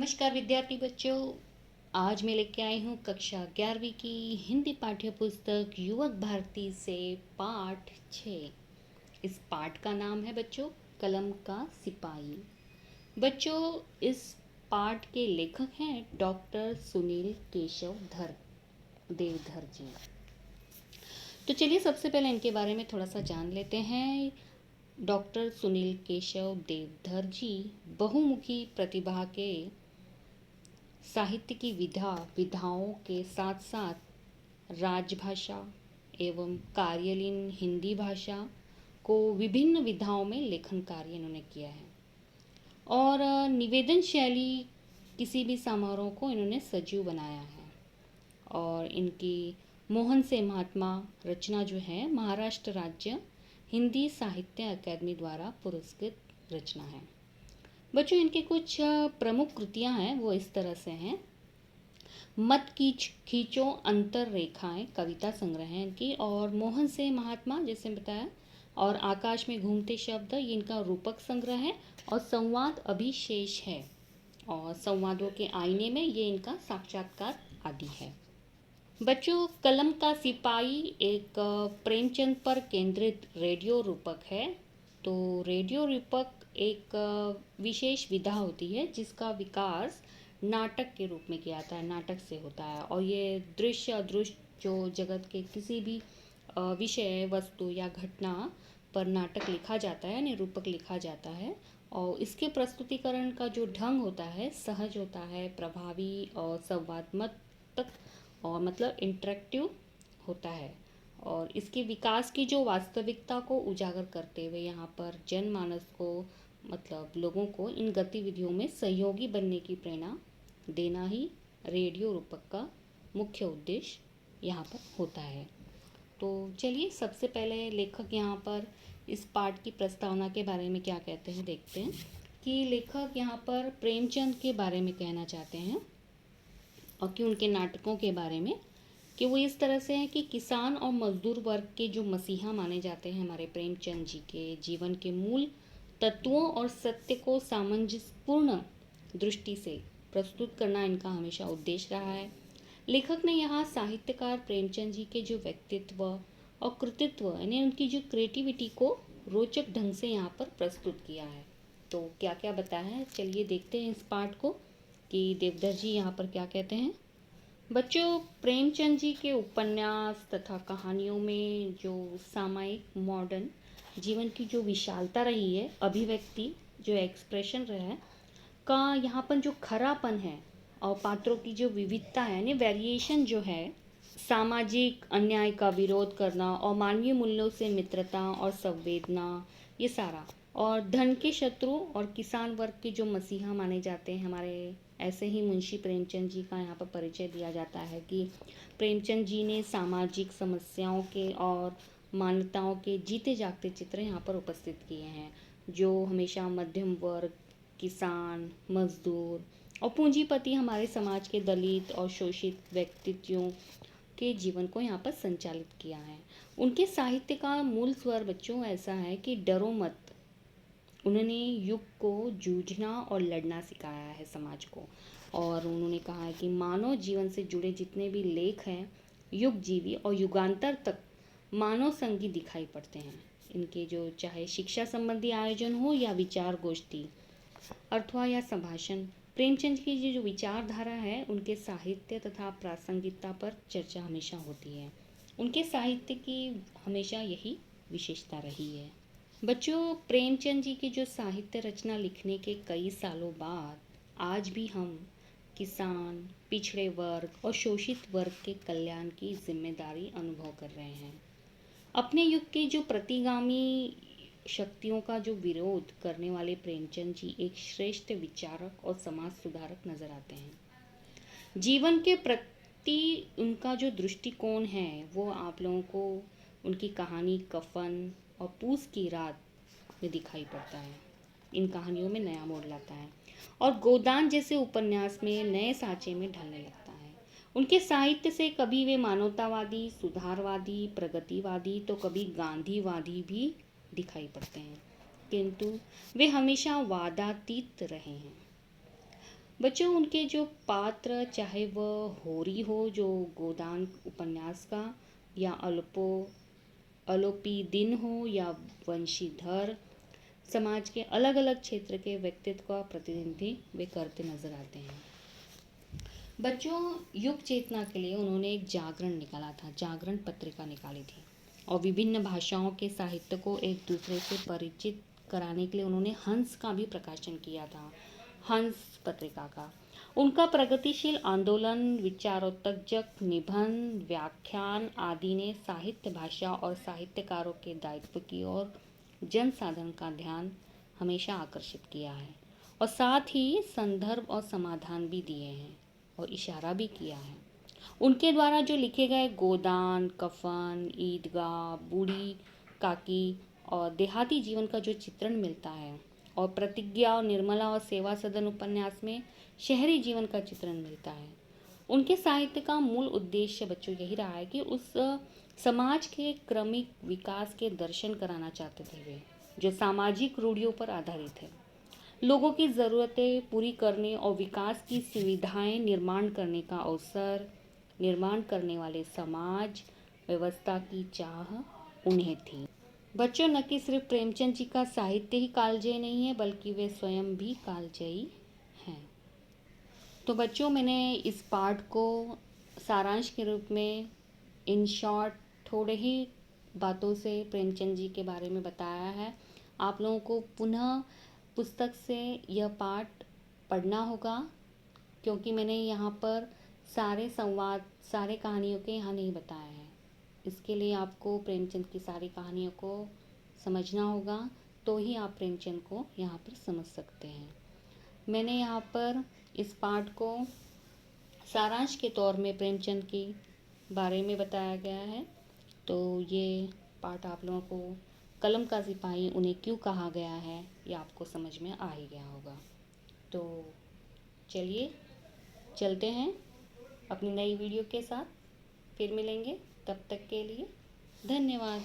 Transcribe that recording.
नमस्कार विद्यार्थी बच्चों। आज मैं लेके आई हूँ कक्षा 11वीं की हिंदी पाठ्य पुस्तक युवक भारती से पाठ 6। इस पाठ का नाम है बच्चों कलम का सिपाही। बच्चों, इस पाठ के लेखक हैं डॉक्टर सुनील केशव देवधर जी। तो चलिए सबसे पहले इनके बारे में थोड़ा सा जान लेते हैं। डॉक्टर सुनील केशव देवधर जी बहुमुखी प्रतिभा के साहित्य की विधाओं के साथ साथ राजभाषा एवं कार्यलीन हिंदी भाषा को विभिन्न विधाओं में लेखन कार्य इन्होंने किया है और निवेदन शैली किसी भी समारोह को इन्होंने सजीव बनाया है। और इनकी मोहन से महात्मा रचना जो है महाराष्ट्र राज्य हिंदी साहित्य अकादमी द्वारा पुरस्कृत रचना है। बच्चों, इनके कुछ प्रमुख कृतियां हैं वो इस तरह से हैं। मत खींचो अंतर रेखाएं कविता संग्रह है इनकी, और मोहन से महात्मा जैसे बताया, और आकाश में घूमते शब्द ये इनका रूपक संग्रह है, और संवाद अभिशेष है, और संवादों के आईने में ये इनका साक्षात्कार आदि है। बच्चों, कलम का सिपाही एक प्रेमचंद पर केंद्रित रेडियो रूपक है। तो रेडियो रूपक एक विशेष विधा होती है जिसका विकास नाटक के रूप में किया जाता है, नाटक से होता है, और ये दृश्य अदृश्य जो जगत के किसी भी विषय वस्तु या घटना पर नाटक लिखा जाता है, निरूपक लिखा जाता है, और इसके प्रस्तुतिकरण का जो ढंग होता है सहज होता है, प्रभावी और संवादात्मक और मतलब इंटरेक्टिव होता है, और इसके विकास की जो वास्तविकता को उजागर करते हुए यहाँ पर जनमानस को मतलब लोगों को इन गतिविधियों में सहयोगी बनने की प्रेरणा देना ही रेडियो रूपक का मुख्य उद्देश्य यहाँ पर होता है। तो चलिए सबसे पहले लेखक यहाँ पर इस पाठ की प्रस्तावना के बारे में क्या कहते हैं देखते हैं कि लेखक यहाँ पर प्रेमचंद के बारे में कहना चाहते हैं और कि उनके नाटकों के बारे में कि वो इस तरह से हैं कि किसान और मजदूर वर्ग के जो मसीहा माने जाते हैं हमारे प्रेमचंद जी के जीवन के मूल तत्वों और सत्य को सामंजस्यपूर्ण दृष्टि से प्रस्तुत करना इनका हमेशा उद्देश्य रहा है। लेखक ने यहाँ साहित्यकार प्रेमचंद जी के जो व्यक्तित्व और कृतित्व यानी उनकी जो क्रिएटिविटी को रोचक ढंग से यहाँ पर प्रस्तुत किया है। तो क्या क्या बताया है, चलिए देखते हैं इस पाठ को कि देवधर जी यहाँ पर क्या कहते हैं। बच्चों, प्रेमचंद जी के उपन्यास तथा कहानियों में जो सामायिक मॉडर्न जीवन की जो विशालता रही है, अभिव्यक्ति जो एक्सप्रेशन रहा है का यहाँ पर जो खरापन है और पात्रों की जो विविधता है यानी वेरिएशन जो है, सामाजिक अन्याय का विरोध करना और मानवीय मूल्यों से मित्रता और संवेदना, ये सारा, और धन के शत्रु और किसान वर्ग के जो मसीहा माने जाते हैं हमारे, ऐसे ही मुंशी प्रेमचंद जी का यहाँ पर परिचय दिया जाता है कि प्रेमचंद जी ने सामाजिक समस्याओं के और मान्यताओं के जीते जागते चित्र यहाँ पर उपस्थित किए हैं, जो हमेशा मध्यम वर्ग, किसान, मजदूर और पूंजीपति हमारे समाज के दलित और शोषित व्यक्तित्वों के जीवन को यहाँ पर संचालित किया है। उनके साहित्य का मूल स्वर बच्चों ऐसा है कि डरो मत। उन्होंने युग को जूझना और लड़ना सिखाया है समाज को, और उन्होंने कहा है कि मानव जीवन से जुड़े जितने भी लेख हैं युग जीवी और युगांतर तक मानव संगी दिखाई पड़ते हैं। इनके जो चाहे शिक्षा संबंधी आयोजन हो या विचार गोष्ठी अथवा या संभाषण, प्रेमचंद की जो विचारधारा है उनके साहित्य तथा प्रासंगिकता पर चर्चा हमेशा होती है। उनके साहित्य की हमेशा यही विशेषता रही है। बच्चों, प्रेमचंद जी की जो साहित्य रचना लिखने के कई सालों बाद आज भी हम किसान, पिछड़े वर्ग और शोषित वर्ग के कल्याण की जिम्मेदारी अनुभव कर रहे हैं। अपने युग के जो प्रतिगामी शक्तियों का जो विरोध करने वाले प्रेमचंद जी एक श्रेष्ठ विचारक और समाज सुधारक नजर आते हैं। जीवन के प्रति उनका जो दृष्टिकोण है वो आप लोगों को उनकी कहानी कफन और पूस की रात में दिखाई पड़ता है। इन कहानियों में नया मोड़ लाता है और गोदान जैसे उपन्यास में नए सांचे में ढलने लगता है। उनके साहित्य से कभी वे मानवतावादी, सुधारवादी, प्रगतिवादी तो कभी गांधीवादी भी दिखाई पड़ते हैं, किंतु वे हमेशा वादातीत रहे हैं। बच्चों, उनके जो पात्र, चाहे वह होरी हो जो गोदान उपन्यास का, या अलोपी दिन हो या वंशीधर, समाज के अलग अलग क्षेत्र के व्यक्तित्व का प्रतिनिधि वे करते नजर आते हैं। बच्चों, युग चेतना के लिए उन्होंने एक जागरण निकाला था, जागरण पत्रिका निकाली थी, और विभिन्न भाषाओं के साहित्य को एक दूसरे से परिचित कराने के लिए उन्होंने हंस का भी प्रकाशन किया था, हंस पत्रिका का। उनका प्रगतिशील आंदोलन, विचारोत्तेजक निबंध, व्याख्यान आदि ने साहित्य, भाषा और साहित्यकारों के दायित्व की ओर जनसाधारण का ध्यान हमेशा आकर्षित किया है, और साथ ही संदर्भ और समाधान भी दिए हैं और इशारा भी किया है। उनके द्वारा जो लिखे गए गोदान, कफन, ईदगाह, बूढ़ी काकी और देहाती जीवन का जो चित्रण मिलता है, और प्रतिज्ञा और निर्मला और सेवा सदन उपन्यास में शहरी जीवन का चित्रण मिलता है। उनके साहित्य का मूल उद्देश्य बच्चों यही रहा है कि उस समाज के क्रमिक विकास के दर्शन कराना चाहते थे वे, जो सामाजिक रूढ़ियों पर आधारित है। लोगों की ज़रूरतें पूरी करने और विकास की सुविधाएं निर्माण करने का अवसर निर्माण करने वाले समाज व्यवस्था की चाह उन्हें थी। बच्चों, न कि सिर्फ प्रेमचंद जी का साहित्य ही कालजयी नहीं है, बल्कि वे स्वयं भी कालजयी हैं। तो बच्चों, मैंने इस पाठ को सारांश के रूप में इन शॉर्ट थोड़े ही बातों से प्रेमचंद जी के बारे में बताया है। आप लोगों को पुनः पुस्तक से यह पाठ पढ़ना होगा, क्योंकि मैंने यहाँ पर सारे संवाद, सारे कहानियों के यहाँ नहीं बताया है। इसके लिए आपको प्रेमचंद की सारी कहानियों को समझना होगा, तो ही आप प्रेमचंद को यहाँ पर समझ सकते हैं। मैंने यहाँ पर इस पाठ को सारांश के तौर में प्रेमचंद के बारे में बताया गया है। तो ये पाठ आप लोगों को कलम का सिपाही उन्हें क्यों कहा गया है, ये आपको समझ में आ ही गया होगा। तो चलिए चलते हैं अपनी नई वीडियो के साथ, फिर मिलेंगे। तब तक के लिए धन्यवाद।